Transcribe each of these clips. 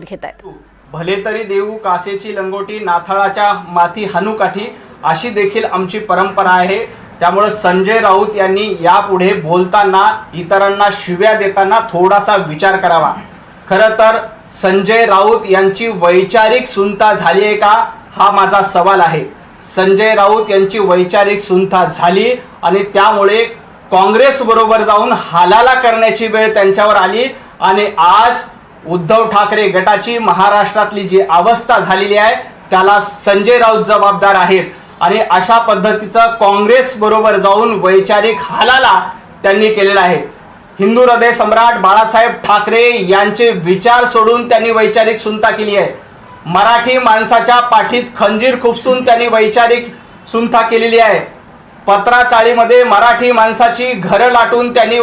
घेत आहेत। भले तरी देऊ कासेची लंगोटी, नाथाळाच्या माथी हानुकाठी, अशी देखील आमची परंपरा आहे। त्यामुळे संजय राऊत यांनी यापुढे बोलताना इतरांना शिव्या देताना थोडासा विचार करावा। खरं तर संजय राऊत यांची वैचारिक सुंता झाली आहे का, हा माझा सवाल आहे। संजय राऊत यांची वैचारिक सुंता झाली आणि त्यामुळे काँग्रेस बरोबर जाऊन हालाला करण्याची वेळ त्यांच्यावर आली आणि आज उद्धव ठाकरे गटाची महाराष्ट्रातली जी अवस्था झालेली आहे त्याला संजय राऊत जबाबदार आहेत। आणि अशा पद्धतीचं काँग्रेस बरोबर जाऊन वैचारिक हालाला त्यांनी केलेला आहे। हिंदू हृदय सम्राट बाळासाहेब ठाकरे यांचे विचार सोडून त्यांनी वैचारिक सुंता केली आहे। मराठी माणसाच्या पाठीत खंजीर खुपसून त्यांनी वैचारिक सुंता केलेली आहे। पत्राचाळीमध्ये मराठी माणसाची घरं लाटून त्यांनी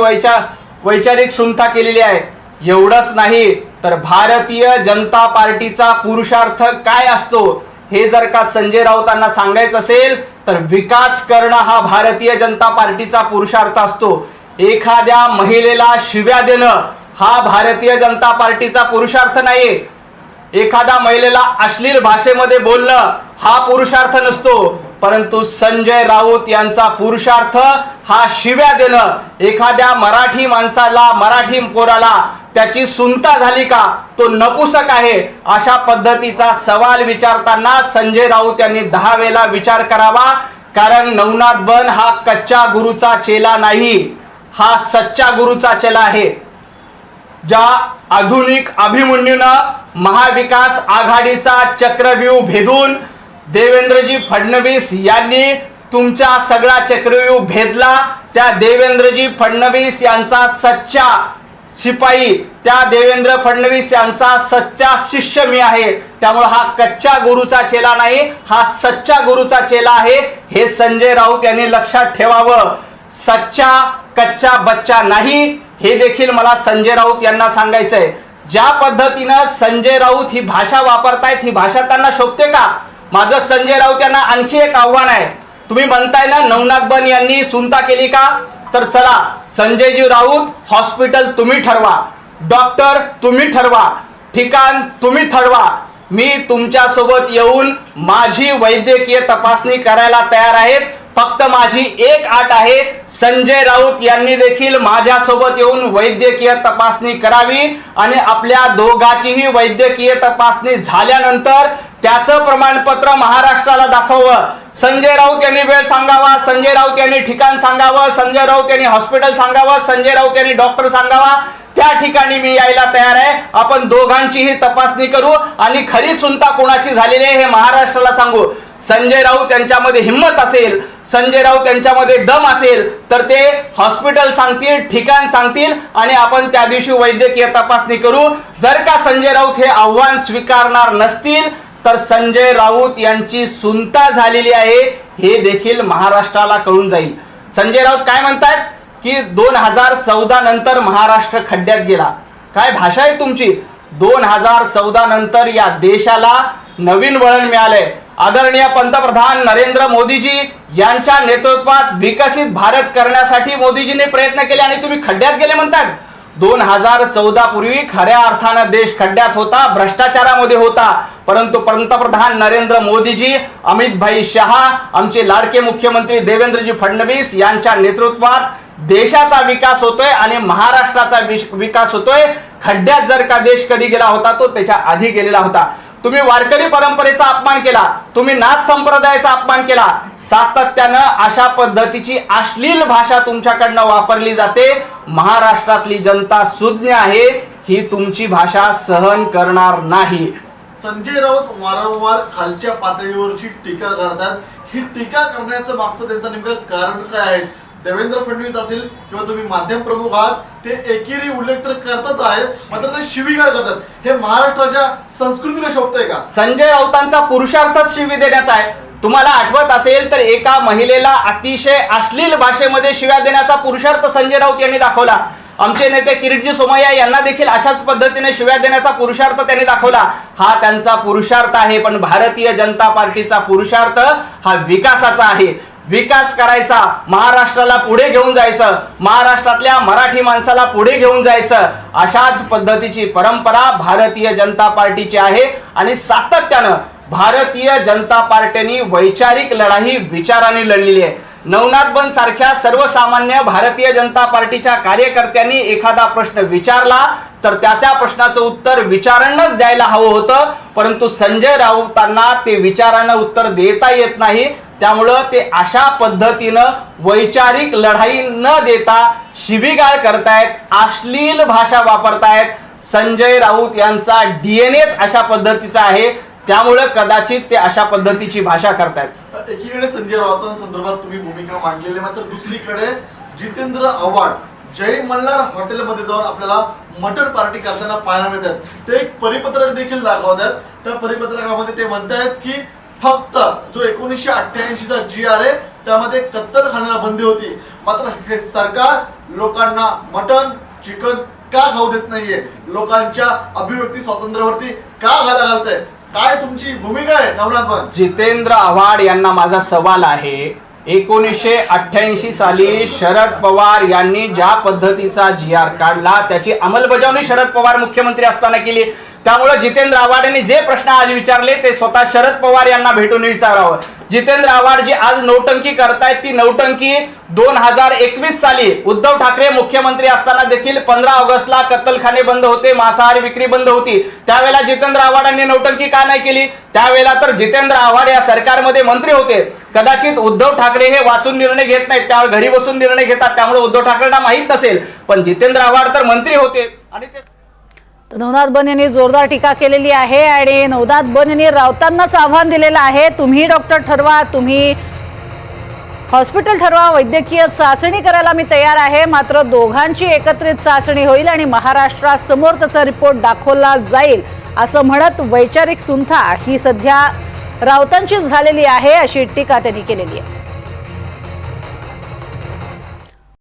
वैचारिक सुंता केलेली आहे। एवढंच नाही तर भारतीय जनता पार्टीचा पुरुषार्थ काय असतो हे जर का संजय राऊतांना सांगायचं असेल तर विकास करणं हा भारतीय जनता पार्टीचा पुरुषार्थ असतो। एखाद्या महिलेला शिव्या देणं हा भारतीय जनता पार्टीचा पुरुषार्थ नाही। एखाद्या महिलेला अश्लील भाषेमध्ये बोलणं हा पुरुषार्थ नसतो, परंतु संजय राऊत यांचा पुरुषार्थ हा शिव्या देणं। एखाद्या मराठी माणसाला, मराठी पोराला त्याची सुंता झाली का, तो नपुसक आहे, अशा पद्धतीचा सवाल विचारताना संजय राऊत यांनी 10 वेळा विचार करावा। कारण नवनाथ बन हा कच्च्या गुरुचा चेला नाही, हा सच्चा गुरुचा चेला आहे। ज्या आधुनिक अभिमन्यूनं महाविकास आघाडीचा चक्रव्यूह भेदून देवेंद्रजी फडणवीस यांनी तुमचा सगळा चक्रव्यूह भेदला, त्या देवेंद्रजी फडणवीस यांचा सच्चा शिपाई, त्या देवेंद्र फडणवीस यांचा सच्चा शिष्य मी आहे। त्यामुळे हा कच्च्या गुरुचा चेला नाही, हा सच्चा गुरुचा चेला आहे, हे संजय राऊत यांनी लक्षात ठेवावं। सच्चा कच्चा बच्चा नाही, हे देखील मला संजय राऊत यांना सांगायचंय। ज्या पद्धतीनं संजय राऊत ही भाषा वापरतायत, ही भाषा त्यांना शोभते का? माझं संजय राऊत यांना आणखी एक आव्हान आहे। तुम्ही म्हणताय ना नवनाथ बन यांनी सुंता केली का, तर चला संजयजी राऊत हॉस्पिटल तुम्ही ठरवा, डॉक्टर तुम्ही ठरवा, ठिकाण तुम्ही ठरवा। मी तुमच्या सोबत येऊन माझी वैद्यकीय तपासणी करायला तयार आहे। फक्त माझी एक अट आहे, संजय राऊत यांनी देखील माझ्या सोबत येऊन वैद्यकीय तपासणी करावी आणि आपल्या दोघांचीही वैद्यकीय तपासणी झाल्यानंतर त्याचं प्रमाणपत्र महाराष्ट्राला दाखवावं। संजय राऊत यांनी वेळ सांगावा, संजय राऊत यांनी ठिकाण सांगावं, संजय राऊत यांनी हॉस्पिटल सांगावं, संजय राऊत यांनी डॉक्टर सांगावा, त्या ठिकाणी मी यायला तयार आहे। आपण दोघांचीही तपासणी करू आणि खरी सुंता कोणाची झालेली आहे हे महाराष्ट्राला सांगू। संजय राऊत यांच्यामध्ये हिम्मत असेल, संजय राऊत यांच्यामध्ये दम असेल तर ते हॉस्पिटल सांगतील, ठिकाण सांगतील आणि आपण त्या दिवशी वैद्यकीय तपासणी करू। जर का संजय राऊत हे आव्हान स्वीकारणार नसतील तर संजय राऊत यांची सुंता झालेली आहे हे देखील महाराष्ट्राला कळून जाईल। संजय राऊत काय म्हणतात की 2014 नंतर महाराष्ट्र खड्ड्यात गेला। काय भाषा आहे तुमची? 2014 नंतर या देशाला नवीन वळण मिळालंय। आदरणीय पंतप्रधान नरेंद्र मोदीजी यांच्या नेतृत्वात विकसित भारत करण्यासाठी मोदीजींनी प्रयत्न केले आणि तुम्ही खड्ड्यात गेले म्हणतात। 2014 पूर्वी खऱ्या अर्थानं देश खड्ड्यात होता, भ्रष्टाचारामध्ये होता, परंतु पंतप्रधान नरेंद्र मोदीजी, अमित भाई शहा, आमचे लाडके मुख्यमंत्री देवेंद्रजी फडणवीस यांच्या नेतृत्वात देशाचा विकास होतोय आणि महाराष्ट्राचा विकास होतोय। खड्ड्यात जर का देश कधी गेला होता तो त्याच्या आधी गेलेला होता। तुम्ही वारकरी परंपरेचा अपमान केला, तुम्ही नाथ संप्रदायाचा अपमान केला, सातत्यानं अशा पद्धतीची अश्लील भाषा तुमच्याकडनं वापरली जाते। महाराष्ट्रातली जनता सुज्ञ आहे, ही तुमची भाषा सहन करणार नाही। संजय राऊत वारंवार खालच्या पातळीवरची टीका करतात, ही टीका करण्याचं मागचं त्यांचं नेमकं कारण काय आहे? देवेंद्र फडणवीस असेल किंवा तुम्ही माध्यम प्रमुख आहात, ते एकेरी उल्लेख तर करतच आहेत, मात्र ते शिवीगाळ करतात। हे महाराष्ट्राच्या संस्कृतीला शोभतंय का? संजय राऊतांचा पुरुषार्थच शिवी देण्याचा आहे। तुम्हाला आठवत असेल तर एका महिलेला अतिशय अश्लील भाषेमध्ये शिव्या देण्याचा पुरुषार्थ संजय राऊत यांनी दाखवला। आमचे नेते किरीटजी सोमय्या यांना देखील अशाच पद्धतीने शिव्या देण्याचा पुरुषार्थ त्यांनी दाखवला। हा त्यांचा पुरुषार्थ आहे, पण भारतीय जनता पार्टीचा पुरुषार्थ हा विकासाचा आहे। विकास करायचा, महाराष्ट्राला पुढे घेऊन जायचं, महाराष्ट्रातल्या मराठी माणसाला पुढे घेऊन जायचं, अशाच पद्धतीची परंपरा भारतीय जनता पार्टीची आहे. आणि सातत्यानं भारतीय जनता पार्टीने वैचारिक लढाई विचाराने लढलेली आहे. नवनाथ बन सारख्या सर्वसामान्य भारतीय जनता पार्टीच्या कार्यकर्त्यांनी एखादा प्रश्न विचारला तर त्याच्या प्रश्नाचं उत्तर विचारानंच द्यायला हवं होतं, परंतु संजय राऊतांना ते विचारानं उत्तर देता येत नाही. त्यामुळं ते अशा पद्धतीनं वैचारिक लढाई न देता शिवीगाळ करतायत, अश्लील भाषा वापरतायत. संजय राऊत यांचा DNAच अशा पद्धतीचा आहे, त्यामुळे कदाचित ते अशा पद्धतीची भाषा करतायत. एकीकडे संजय राऊतांसंदर्भात तुम्ही भूमिका मांडलेली, मात्र दुसरीकडे जितेंद्र आव्हाड जय मल्हार हॉटेलमध्ये जाऊन आपल्याला मटण पार्टी करताना पाहायला मिळतात. ते एक परिपत्रक देखील दाखवतात. त्या परिपत्रकामध्ये ते म्हणतायत की फक्त जो 1988चा GR आहे त्यामध्ये कत्तलखान्याला बंदी होती, मात्र हे सरकार लोकांना मटण चिकन का खाऊ देत नाहीये, लोकांच्या अभिव्यक्ती स्वातंत्र्यावरती का घाला घालतंय. काय तुमची भूमिका आहे नवनाथ बन? जितेंद्र आव्हाड यांना माझा सवाल आहे, 1988 साली शरद पवार यांनी ज्या पद्धतीचा GR काढला त्याची अंमलबजावणी शरद पवार मुख्यमंत्री असताना केली. त्यामुळे जितेंद्र आव्हाड यांनी जे प्रश्न आज विचारले ते स्वतः शरद पवार यांना भेटून विचारावं. जितेंद्र आव्हाड जी आज नौटंकी करतायत ती नौटंकी 2021 साली उद्धव ठाकरे मुख्यमंत्री असताना देखील 15 ऑगस्टला कत्तलखाने बंद होते, मांसाहारी विक्री बंद होती. त्यावेळेला जितेंद्र आव्हाडांनी नौटंकी का नाही केली? त्यावेळेला तर जितेंद्र आव्हाड या सरकारमध्ये मंत्री होते. कदाचित उद्धव ठाकरे हे वाचून निर्णय घेत नाहीत, त्यावेळी घरी बसून निर्णय घेतात, त्यामुळे उद्धव ठाकरेंना माहीत नसेल, पण जितेंद्र आव्हाड तर मंत्री होते. आणि ते नवनाथ बन यांनी जोरदार टीका केलेली आहे आणि नवनाथ बन यांनी राऊतांनाच आव्हान दिलेलं आहे, तुम्ही डॉक्टर ठरवा, तुम्ही हॉस्पिटल ठरवा, वैद्यकीय चाचणी करायला मी तयार आहे, मात्र दोघांची एकत्रित चाचणी होईल आणि महाराष्ट्रासमोर त्याचा रिपोर्ट दाखवला जाईल असं म्हणत वैचारिक सुंठा ही सध्या राऊतांचीच झालेली आहे अशी टीका त्यांनी केलेली आहे.